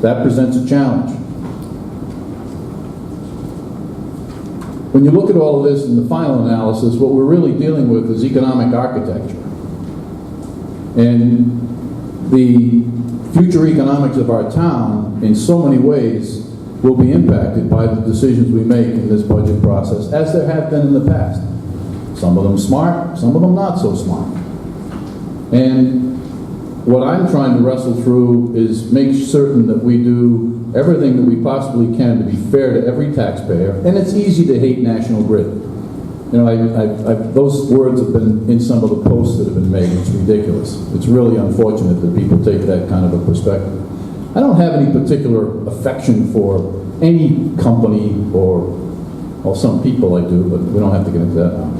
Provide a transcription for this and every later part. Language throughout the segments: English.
That presents a challenge. When you look at all of this in the final analysis, what we're really dealing with is economic architecture. And the future economics of our town, in so many ways, will be impacted by the decisions we make in this budget process, as there have been in the past. Some of them smart, some of them not so smart. And what I'm trying to wrestle through is make certain that we do everything that we possibly can to be fair to every taxpayer. And it's easy to hate National Grid. You know, those words have been in some of the posts that have been made. It's ridiculous. It's really unfortunate that people take that kind of a perspective. I don't have any particular affection for any company or, well, some people I do, but we don't have to get into that now.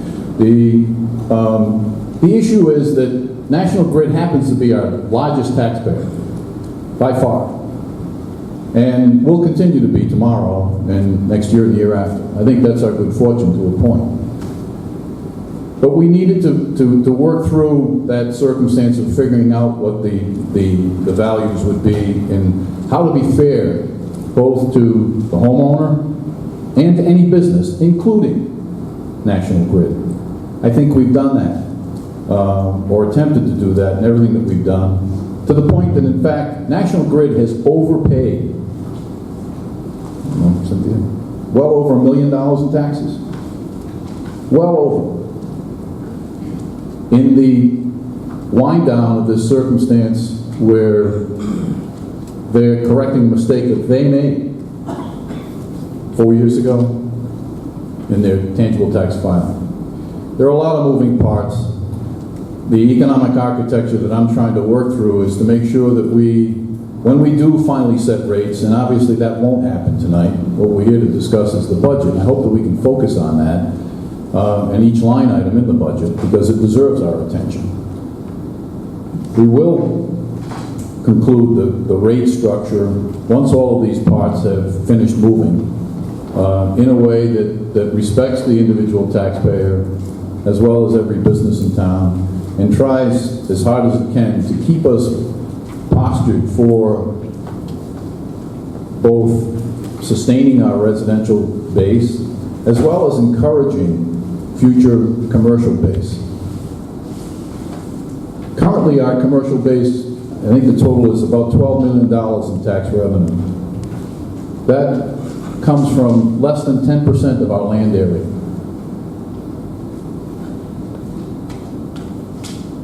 The issue is that National Grid happens to be our largest taxpayer, by far. And will continue to be tomorrow and next year and the year after. I think that's our good fortune to a point. But we needed to work through that circumstance of figuring out what the values would be and how to be fair both to the homeowner and to any business, including National Grid. I think we've done that, or attempted to do that in everything that we've done, to the point that, in fact, National Grid has overpaid, Cynthia, well over $1 million in taxes. Well over. In the wind down of this circumstance where they're correcting a mistake that they made 4 years ago in their tangible tax filing. There are a lot of moving parts. The economic architecture that I'm trying to work through is to make sure that when we do finally set rates, and obviously that won't happen tonight, what we're here to discuss is the budget. I hope that we can focus on that. And each line item in the budget, because it deserves our attention. We will conclude the rate structure once all of these parts have finished moving in a way that respects the individual taxpayer as well as every business in town, and tries as hard as it can to keep us postured for both sustaining our residential base as well as encouraging future commercial base. Currently, our commercial base, I think the total is about $12 million in tax revenue. That comes from less than 10% of our land area.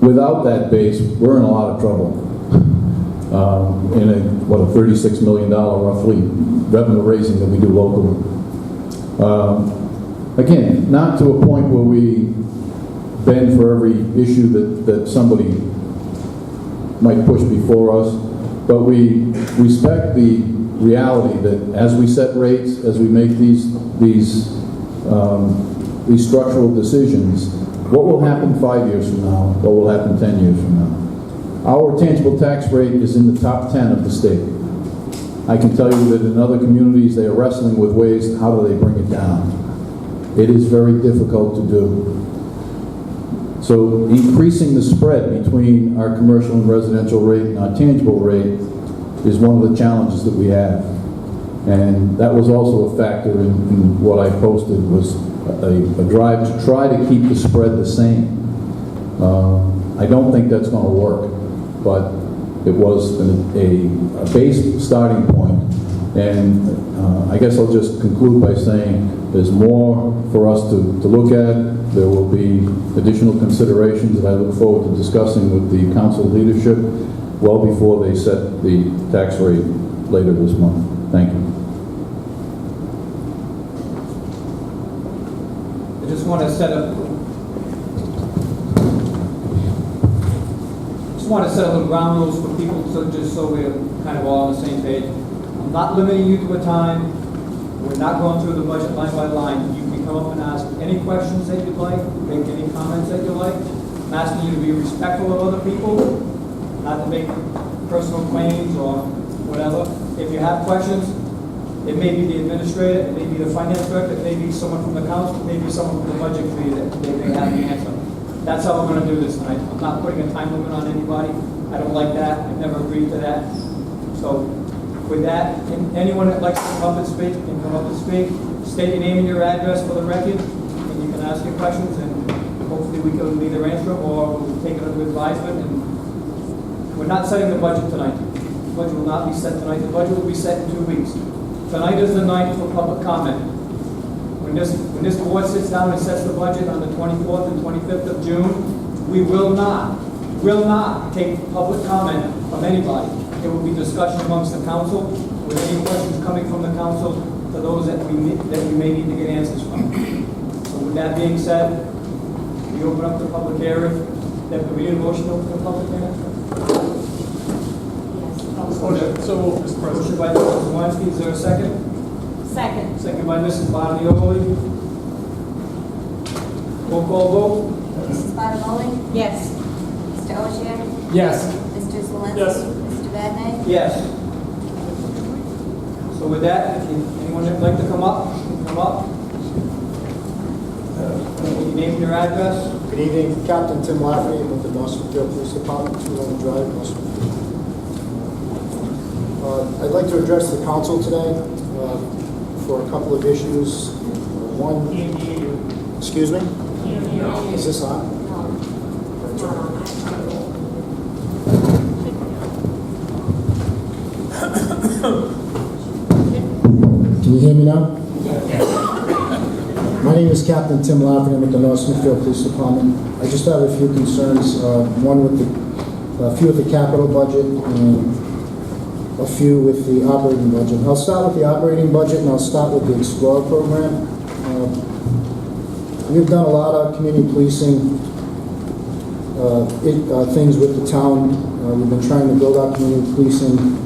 Without that base, we're in a lot of trouble. In a $36 million roughly revenue raising that we do locally. Again, not to a point where we bend for every issue that somebody might push before us, but we respect the reality that as we set rates, as we make these structural decisions, what will happen 5 years from now? What will happen 10 years from now? Our tangible tax rate is in the top 10 of the state. I can tell you that in other communities, they are wrestling with ways, how do they bring it down? It is very difficult to do. So increasing the spread between our commercial and residential rate and our tangible rate is one of the challenges that we have. And that was also a factor in what I posted, was a drive to try to keep the spread the same. I don't think that's going to work, but it was a base starting point. And I guess I'll just conclude by saying there's more for us to look at. There will be additional considerations that I look forward to discussing with the council leadership well before they set the tax rate later this month. Thank you. I just want to set a little ground rules for people, just so we're kind of all on the same page. I'm not limiting you to a time. We're not going through the budget line by line. You can come up and ask any questions that you'd like, make any comments that you like. I'm asking you to be respectful of other people, not to make personal claims or whatever. If you have questions, it may be the administrator, it may be the finance director, it may be someone from the council, it may be someone from the budget committee that they may have the answer. That's how we're going to do this tonight. I'm not putting a time limit on anybody. I don't like that. I've never agreed to that. So With that, anyone that likes to come up and speak can come up and speak. State your name and your address for the record, and you can ask your questions, and hopefully we can either answer them or we'll take it under advisement. And we're not setting the budget tonight. The budget will not be set tonight. The budget will be set in 2 weeks. Tonight is the night for public comment. When this board sits down and sets the budget on the 24th and 25th of June, we will not take public comment from anybody. It will be discussion amongst the council, with any questions coming from the council to those that we may need to get answers from. So with that being said, we open up the public hearing. Then we need a motion to open the public hearing? So, Mr. President. Motion by Mrs. Zawanski, is there a second? Second. Second by Mrs. Bonioli. Roll call vote. Mrs. Bottomoli? Yes. Mr. Ogier? Yes. Mr. Zalinski? Yes. Mr. Vadeney? Yes. So with that, if anyone would like to come up, come up. Your name and your address. Good evening, Captain Tim Lafferty with the Smithfield Police Department, 211 Drive, Smithfield. I'd like to address the council today for a couple of issues. One, excuse me? Is this on? Can you hear me now? My name is Captain Tim Lafferty. I'm with the North Smithfield Police Department. I just have a few concerns, one with a few with the capital budget and a few with the operating budget. I'll start with the operating budget and I'll start with the Explorer program. We've done a lot of community policing things with the town. We've been trying to build our community policing.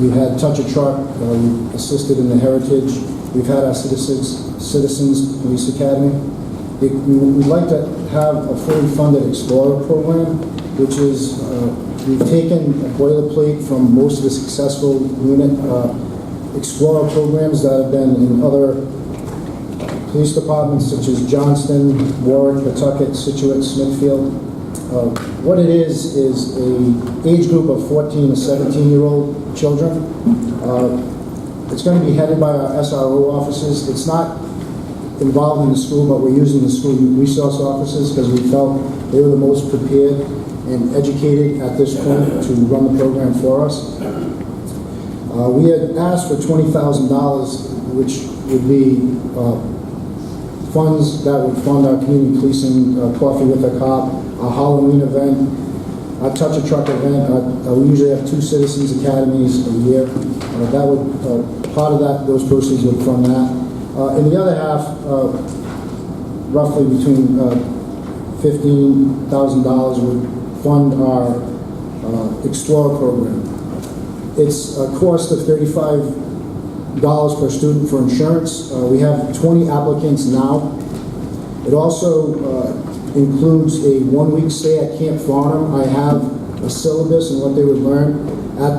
We've had Touch a Truck. We've assisted in the Heritage. We've had our Citizens Police Academy. We'd like to have a fully funded Explorer program, which is, we've taken a boilerplate from most of the successful unit Explorer programs that have been in other police departments such as Johnston, Warwick, Pawtucket, Situate, Smithfield. What it is a age group of 14 to 17-year-old children. It's going to be headed by our SRO officers. It's not involved in the school, but we're using the school resource officers because we felt they were the most prepared and educated at this point to run the program for us. We had asked for $20,000, which would be funds that would fund our community policing, Coffee with a Cop, our Halloween event, our Touch a Truck event. We usually have 2 Citizens Academies a year. That would part of that, those proceeds would fund that. And the other half, roughly between $15,000, would fund our Explorer program. It's a cost of $35 per student for insurance. We have 20 applicants now. It also includes a 1-week stay at Camp Farnham. I have a syllabus and what they would learn at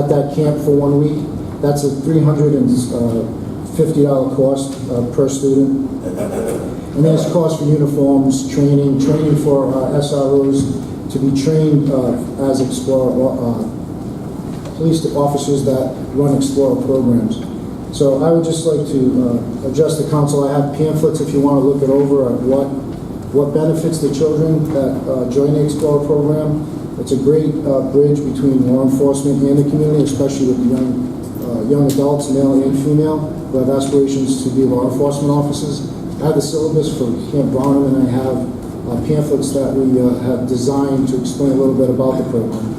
that camp for 1 week. That's a $350 cost per student. And there's cost for uniforms, training for SROs to be trained as Explorer police officers that run Explorer programs. So I would just like to address the council. I have pamphlets if you want to look it over at what benefits the children that join the Explorer program. It's a great bridge between law enforcement and the community, especially with young adults, male and female, who have aspirations to be law enforcement officers. I have the syllabus for Camp Barnum, and I have pamphlets that we have designed to explain a little bit about the program.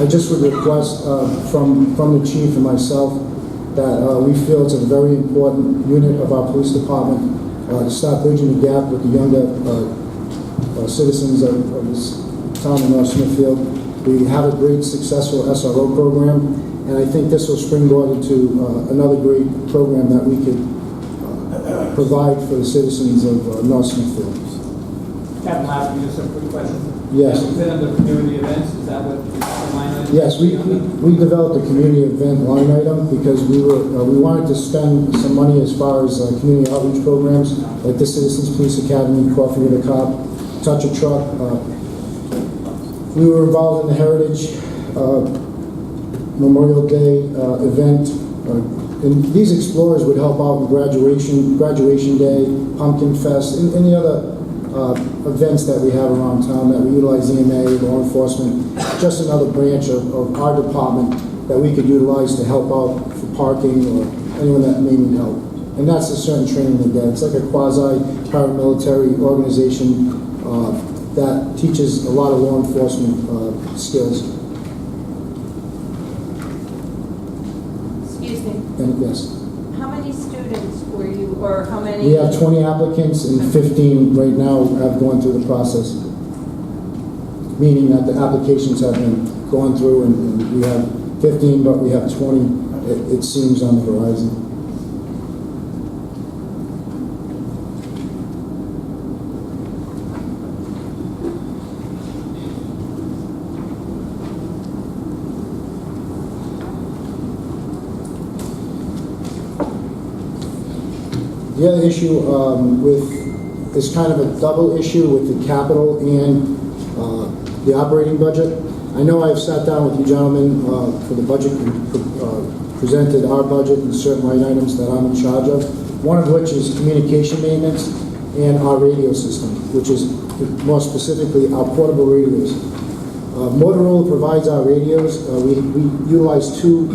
I just would request from the chief and myself that we feel it's a very important unit of our police department to start bridging the gap with the younger citizens of this town of North Smithfield. We have a great successful SRO program, and I think this will springboard into another great program that we could provide for the citizens of North Smithfield. Captain Lafferty, just a quick question. Yes. Is it under community events? Is that what the line item? Yes, we developed a community event line item because we wanted to spend some money as far as community outreach programs like the Citizens Police Academy, Coffee with a Cop, Touch a Truck. We were involved in the Heritage. Memorial Day event. And these explorers would help out in graduation day, Pumpkin Fest, and any other events that we have around town that we utilize EMA, law enforcement, just another branch of our department that we could utilize to help out for parking or anyone that may need help. And that's a certain training they get. It's like a quasi-paramilitary organization that teaches a lot of law enforcement skills. Excuse me, And yes, how many students were you, or how many? we have 20 applicants and 15 right now have gone through the process. Meaning that the applications have been going through and we have 15, but we have 20, it seems, on the horizon. The other issue is kind of a double issue with the capital and the operating budget. I know I've sat down with you gentlemen for the budget, presented our budget and certain line items that I'm in charge of, one of which is communication maintenance and our radio system, which is more specifically our portable radios. Motorola provides our radios. We utilize two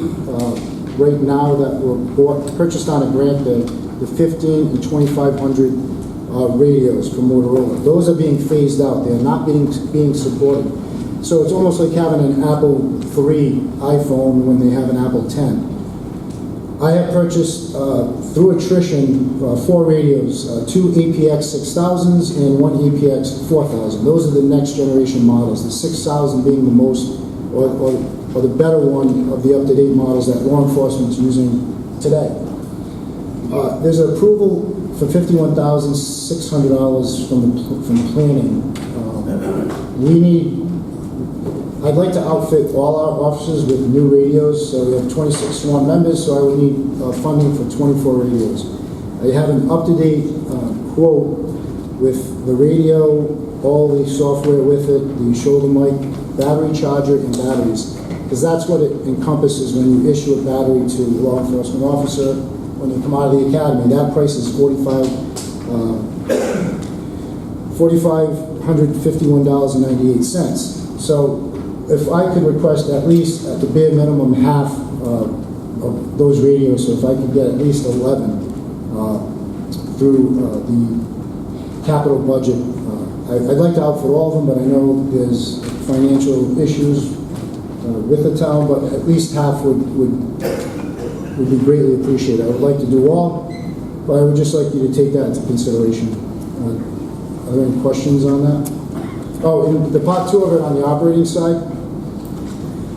right now that were purchased on a grant, the 15 and 2500 radios from Motorola. Those are being phased out. They're not being supported. So it's almost like having an Apple III iPhone when they have an Apple 10. I have purchased, through attrition, 4 radios, 2 APX 6000s and 1 APX 4000. Those are the next generation models, the 6000 being the most, or the better one of the up-to-date models that law enforcement is using today. There's an approval for $51,600 from planning. I'd like to outfit all our officers with new radios. So we have 26 sworn members, so I would need funding for 24 radios. I have an up-to-date quote with the radio, all the software with it, the shoulder mic, battery charger, and batteries. Because that's what it encompasses when you issue a battery to a law enforcement officer when you come out of the academy. That price is $4,551.98. So if I could request at least, at the bare minimum, half of those radios, so if I could get at least 11 through the capital budget, I'd like to outfit all of them, but I know there's financial issues with the town, but at least half would be greatly appreciated. I would like to do all, but I would just like you to take that into consideration. Are there any questions on that? Oh, and the part 2 of it on the operating side,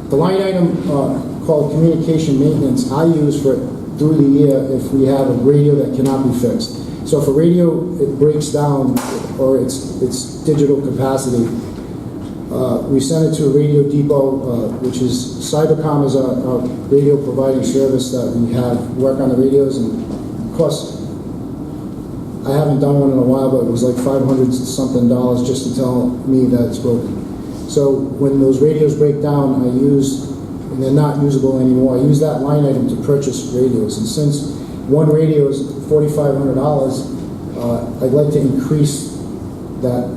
the line item called communication maintenance, I use for through the year if we have a radio that cannot be fixed. So if a radio, it breaks down or its digital capacity, we send it to a radio depot, which is Cybercom is our radio providing service that we have work on the radios. And of course, I haven't done one in a while, but it was like $500-something just to tell me that it's broken. So when those radios break down, and they're not usable anymore, I use that line item to purchase radios. And since one radio is $4,500, I'd like to increase that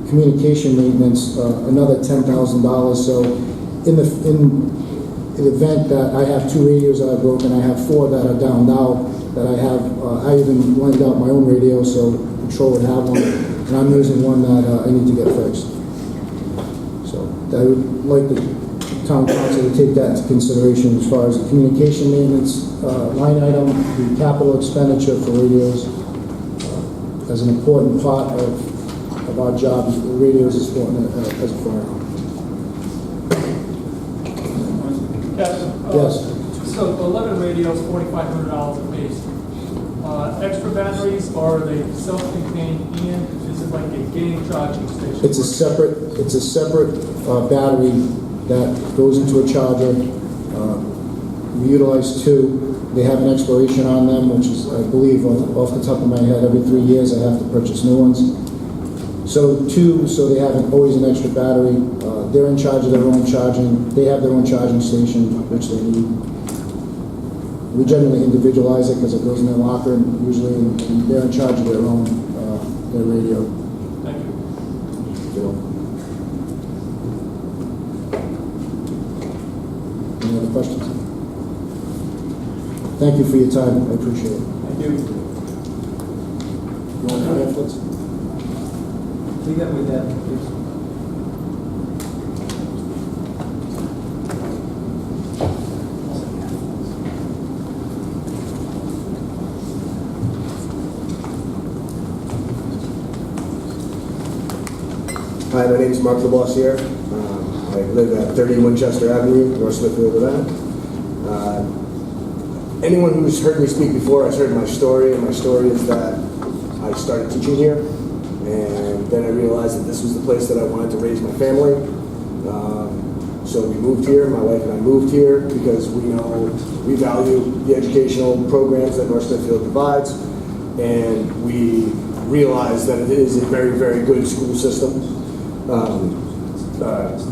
communication maintenance another $10,000. So in the event that I have 2 radios that are broken, I have 4 that are down now that I have. I even lent out my own radio so patrol would have one, and I'm using one that I need to get fixed. So I would like the town council to take that into consideration as far as the communication maintenance line item, the capital expenditure for radios as an important part of our job. The radios is important as a fire. Yes. So 11 radios, $4,500 a piece. Extra batteries, or are they self-contained, and is it like a game charging station? It's a separate battery that goes into a charger. We utilize 2. They have an expiration on them, which is, I believe, off the top of my head, every 3 years I have to purchase new ones. So two, so they have always an extra battery. They're in charge of their own charging. They have their own charging station, which they need. We generally individualize it because it goes in their locker, and usually they're in charge of their own, their radio. Thank you. Any other questions? Thank you for your time. I appreciate it. Thank you. You want to comment, Fritz? Leave that with that, please. Hi, my name is Mark LeBossiere. I live at 30 Winchester Avenue, North Smithfield, Rhode Island. Anyone who's heard me speak before has heard my story, and my story is that I started teaching here, and then I realized that this was the place that I wanted to raise my family. So we moved here, my wife and I moved here because we value the educational programs that North Smithfield provides, and we realize that it is a very, very good school system.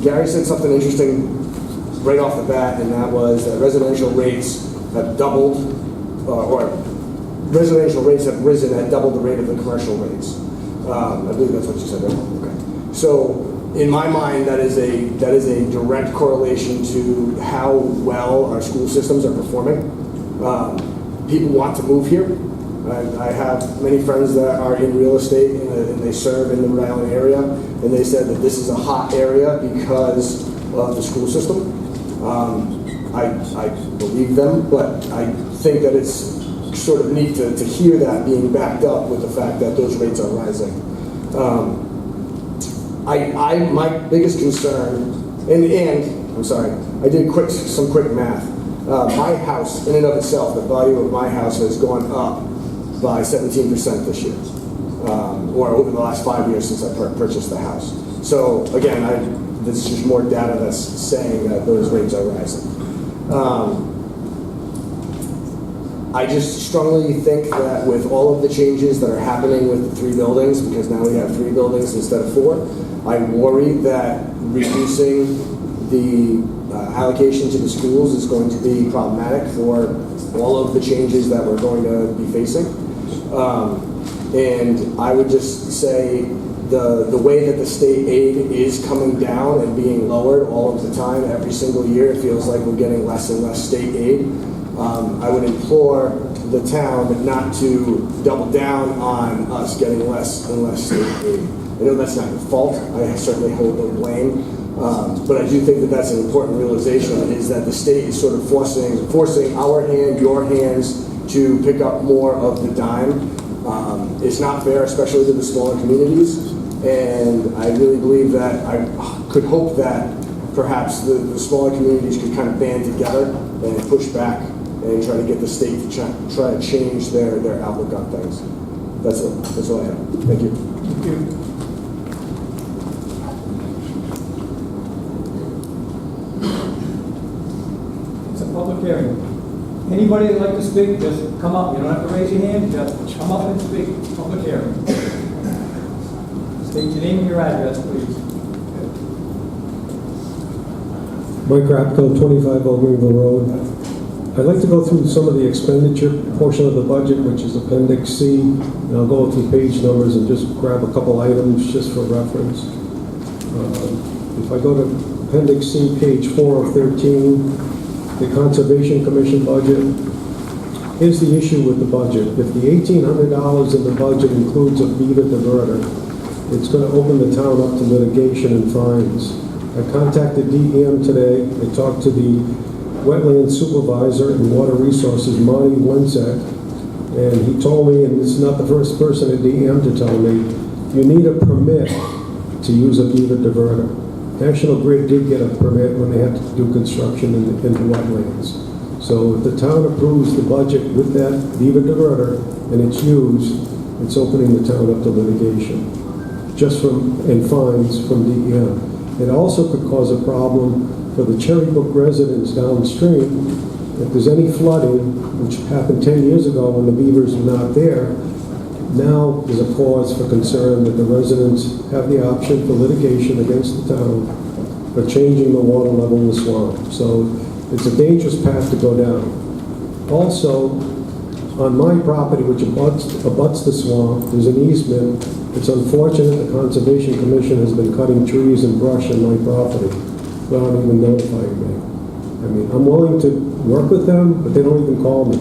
Gary said something interesting right off the bat, and that was that residential rates have doubled, or residential rates have risen at double the rate of the commercial rates. I believe that's what you said, right? Okay. So in my mind, that is a direct correlation to how well our school systems are performing. People want to move here. I have many friends that are in real estate and they serve in the Rhode Island area, and they said that this is a hot area because of the school system. I believe them, but I think that it's sort of neat to hear that being backed up with the fact that those rates are rising. My biggest concern, and I'm sorry, I did some quick math. My house, in and of itself, the value of my house has gone up by 17% this year, or over the last 5 years since I purchased the house. So again, this is just more data that's saying that those rates are rising. I just strongly think that with all of the changes that are happening with the 3 buildings, because now we have 3 buildings instead of 4, I worry that reducing the allocation to the schools is going to be problematic for all of the changes that we're going to be facing. And I would just say the way that the state aid is coming down and being lowered all of the time, every single year, it feels like we're getting less and less state aid. I would implore the town not to double down on us getting less and less state aid. I know that's not your fault. I certainly hold no blame. But I do think that that's an important realization, is that the state is sort of forcing our hand, your hands, to pick up more of the dime. It's not fair, especially to the smaller communities. And I really believe that, I could hope that perhaps the smaller communities could kind of band together and push back and try to get the state to try to change their outlook on things. That's it. That's all I have. Thank you. Thank you. It's a public hearing. Anybody that'd like to speak, just come up. You don't have to raise your hand, just come up and speak. Public hearing. State your name and your address, please. Mike Rapko, 25 Old Greenville Road. I'd like to go through some of the expenditure portion of the budget, which is Appendix C, and I'll go through page numbers and just grab a couple items just for reference. If I go to Appendix C, page 4 of 13, the Conservation Commission budget. Here's the issue with the budget. If the $1,800 in the budget includes a beaver diverter, it's going to open the town up to litigation and fines. I contacted DEM today. I talked to the wetland supervisor and water resources, Monty Winsett, and he told me, and this is not the first person at DEM to tell me, you need a permit to use a beaver diverter. National Grid did get a permit when they had to do construction in the wetlands. So if the town approves the budget with that beaver diverter and it's used, it's opening the town up to litigation, and fines from DEM. It also could cause a problem for the Cherry Brook residents downstream. If there's any flooding, which happened 10 years ago when the beavers were not there, now there's a cause for concern that the residents have the option for litigation against the town for changing the water level in the swamp. So it's a dangerous path to go down. Also, on my property, which abuts the swamp, there's an easement. It's unfortunate the Conservation Commission has been cutting trees and brush on my property without even notifying me. I mean, I'm willing to work with them, but they don't even call me.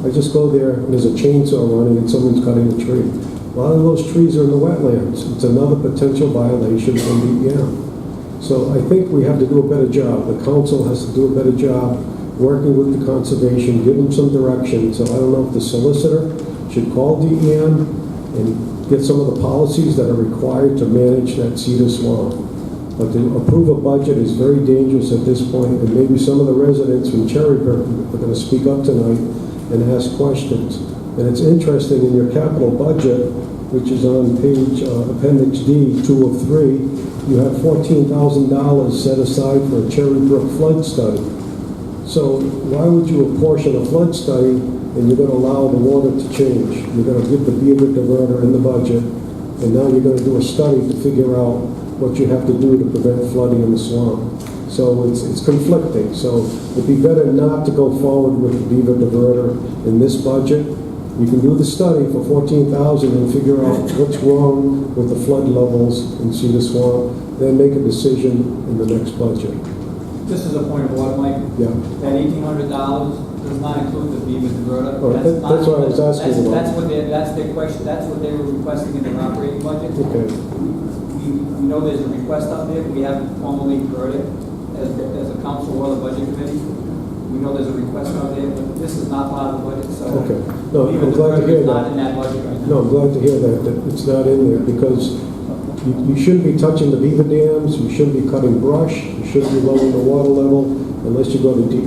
I just go there and there's a chainsaw running and someone's cutting a tree. A lot of those trees are in the wetlands. It's another potential violation from DEM. So I think we have to do a better job. The council has to do a better job working with the conservation, give them some direction. So I don't know if the solicitor should call DEM and get some of the policies that are required to manage that cedar swamp. But to approve a budget is very dangerous at this point, and maybe some of the residents from Cherrybrook are going to speak up tonight and ask questions. And it's interesting, in your capital budget, which is on page Appendix D, 2 of 3, you have $14,000 set aside for a Cherrybrook flood study. So why would you apportion a flood study and you're going to allow the water to change? You're going to give the beaver diverter in the budget, and now you're going to do a study to figure out what you have to do to prevent flooding in the swamp. So it's conflicting. So it'd be better not to go forward with the beaver diverter in this budget. You can do the study for $14,000 and figure out what's wrong with the flood levels in Cedar Swamp, then make a decision in the next budget. Just as a point of order, Mike, Yeah. that $1,800 does not include the beaver diverter. Oh, that's what I was asking about. That's their question, that's what they were requesting in their operating budget. Okay. We know there's a request out there, we haven't formally heard it as a council or the budget committee. We know there's a request out there, but this is not part of the budget, so. Okay. No, beaver I'm glad to diverter hear is not that. in that budget right now. No, I'm glad to hear that it's not in there, because you shouldn't be touching the beaver dams, you shouldn't be cutting brush, you shouldn't be lowering the water level unless you go to deep